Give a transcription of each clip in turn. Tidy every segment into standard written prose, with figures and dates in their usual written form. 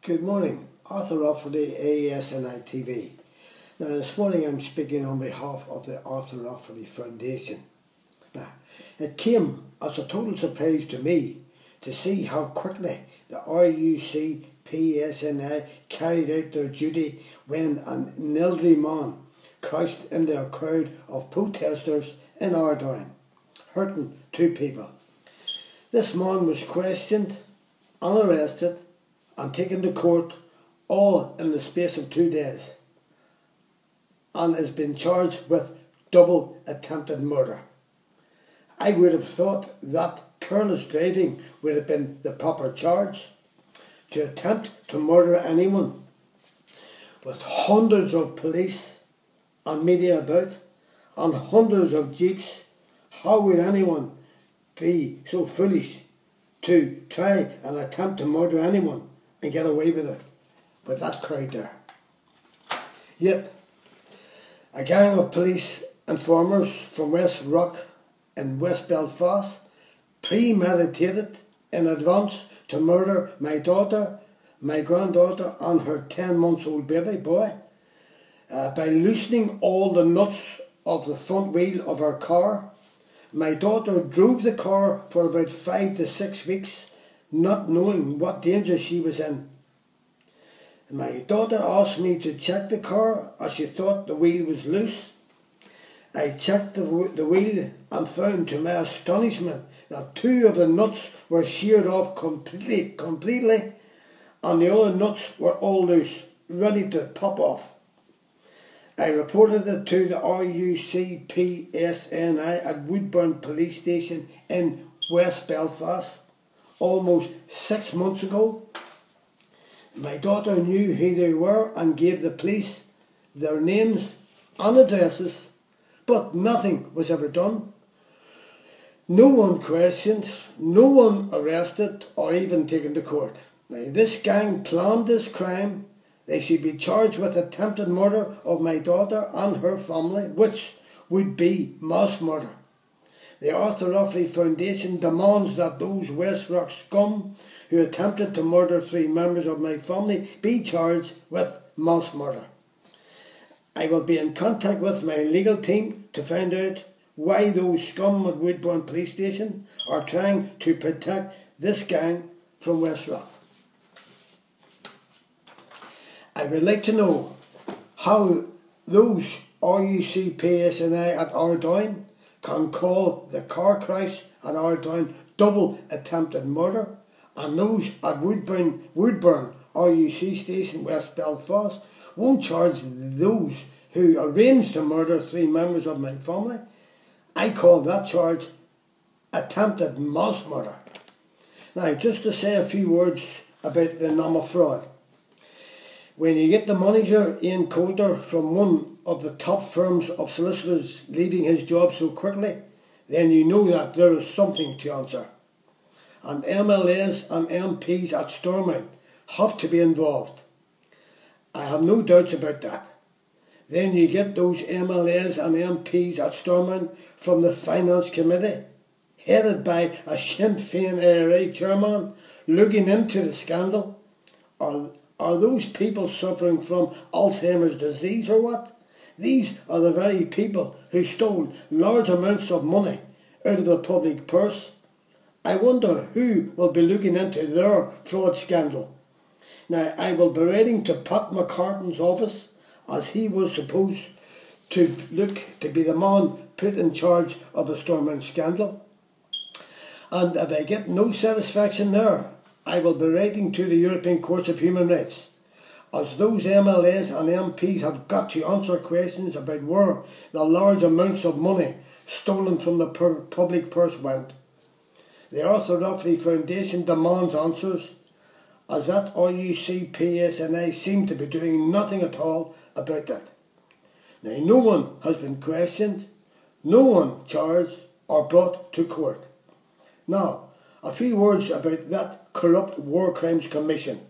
Good morning, Arthur Offaly, ASNI TV. Now this morning I'm speaking on behalf of the Arthur Offaly Foundation. Now, it came as a total surprise to me to see how quickly the RUC PSNI carried out their duty when an elderly man crashed into a crowd of protesters in Ardoyne, hurting two people. This man was questioned and arrested and taken to court all in the space of 2 days and has been charged with double attempted murder. I would have thought that careless driving would have been the proper charge. To attempt to murder anyone with hundreds of police and media about and hundreds of jeeps, how would anyone be so foolish to try and attempt to murder anyone and get away with it, with that crowd there? Yet, a gang of police informers from West Rock in West Belfast premeditated in advance to murder my daughter, my granddaughter and her 10-month-old baby boy by loosening all the nuts of the front wheel of her car. My daughter drove the car for about 5 to 6 weeks, not knowing what danger she was in. My daughter asked me to check the car as she thought the wheel was loose. I checked the wheel and found to my astonishment that 2 of the nuts were sheared off completely and the other nuts were all loose, ready to pop off. I reported it to the RUC PSNI at Woodburn Police Station in West Belfast almost 6 months ago. My daughter knew who they were and gave the police their names and addresses, but nothing was ever done. No one questioned, no one arrested or even taken to court. Now, this gang planned this crime. They should be charged with attempted murder of my daughter and her family, which would be mass murder. The Arthur Offaly Foundation demands that those West Rock scum who attempted to murder 3 members of my family be charged with mass murder. I will be in contact with my legal team to find out why those scum at Woodburn Police Station are trying to protect this gang from West Rock. I would like to know how those RUC PSNI at Ardoyne can call the car crash at Ardoyne double attempted murder, and those at Woodburn RUC Station West Belfast won't charge those who arranged to murder 3 members of my family. I call that charge attempted mass murder. Now, just to say a few words about the NAMA fraud. When you get the manager, Ian Coulter, from one of the top firms of solicitors leaving his job so quickly, then you know that there is something to answer. And MLAs and MPs at Stormont have to be involved. I have no doubts about that. Then you get those MLAs and MPs at Stormont from the Finance Committee, headed by a Sinn Féin IRA chairman, looking into the scandal. Are those people suffering from Alzheimer's disease or what? These are the very people who stole large amounts of money out of the public purse. I wonder who will be looking into their fraud scandal. Now, I will be writing to Pat McCartan's office, as he was supposed to be the man put in charge of the Stormont scandal. And if I get no satisfaction there, I will be writing to the European Court of Human Rights, as those MLAs and MPs have got to answer questions about where the large amounts of money stolen from the public purse went. The Arthur Offaly Foundation demands answers, as that RUC PSNI seem to be doing nothing at all about that. Now, no one has been questioned, no one charged or brought to court. Now, a few words about that corrupt War Crimes Commission.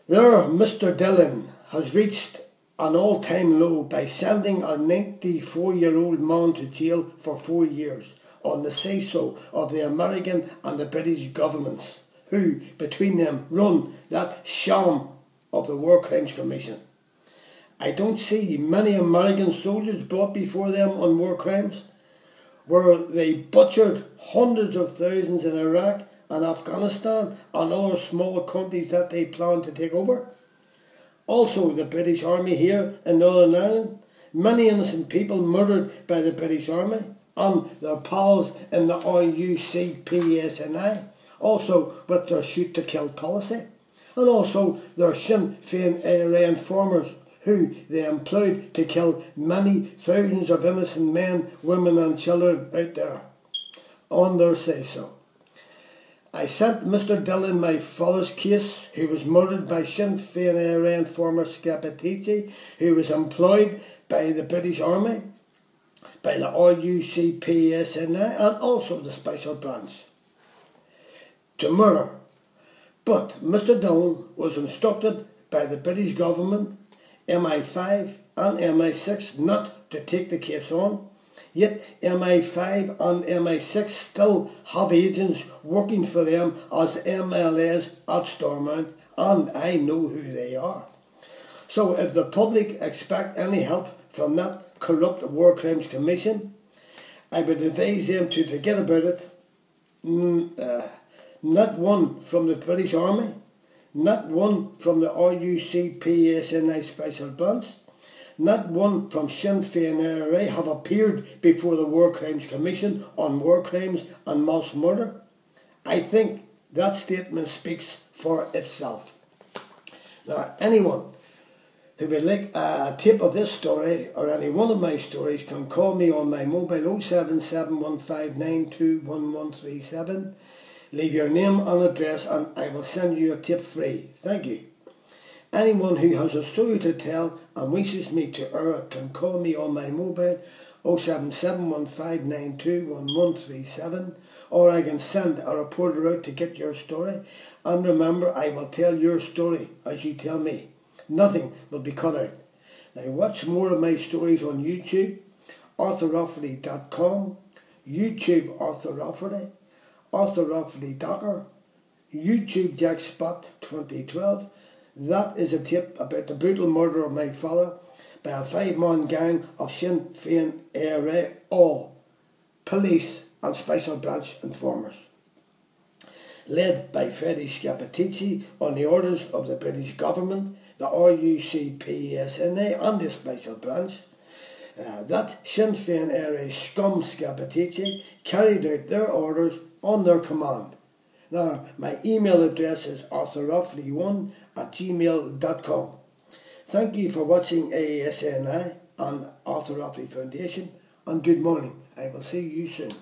There, Mr. Dillon has reached an all-time low by sending a 94-year-old man to jail for 4 years on the say-so of the American and the British governments, who between them run that sham of the War Crimes Commission. I don't see many American soldiers brought before them on war crimes, where they butchered hundreds of thousands in Iraq and Afghanistan and other small countries that they plan to take over. Also the British Army here in Northern Ireland, many innocent people murdered by the British Army and their pals in the RUCPSNI, also with their shoot to kill policy, and also their Sinn Féin IRA informers who they employed to kill many thousands of innocent men, women and children out there on their say-so. I sent Mr Dillon my father's case, who was murdered by Sinn Féin IRA informer Scappaticci, who was employed by the British Army, by the RUCPSNI and also the Special Branch to murder. But Mr Dillon was instructed by the British government, MI5 and MI6 not to take the case on, yet MI5 and MI6 still have agents working for them as MLAs at Stormont, and I know who they are. So if the public expect any help from that corrupt War Crimes Commission, I would advise them to forget about it. Not one from the British Army, not one from the RUCPSNI Special Branch, not one from Sinn Féin IRA have appeared before the War Crimes Commission on war crimes and mass murder. I think that statement speaks for itself. Now, anyone who would like a tape of this story or any one of my stories can call me on my mobile 07715921137. Leave your name and address and I will send you a tip free. Thank you. Anyone who has a story to tell and wishes me to air it can call me on my mobile 07715921137, or I can send a reporter out to get your story. And remember, I will tell your story as you tell me. Nothing will be cut out. Now watch more of my stories on YouTube, ArthurOfferty.com, YouTube Arthur Offerty, Arthur Offerty Docker, YouTube Jack Spot 2012. That is a tip about the brutal murder of my father by a 5-man gang of Sinn Féin IRA, all police and Special Branch informers, led by Freddie Scappaticci on the orders of the British government, the RUCPSNI and the Special Branch. That Sinn Féin IRA scum Scappaticci carried out their orders on their command. Now, my email address is arthurofferty1@gmail.com. Thank you for watching AASNI and Arthur Offerty Foundation, and good morning. I will see you soon.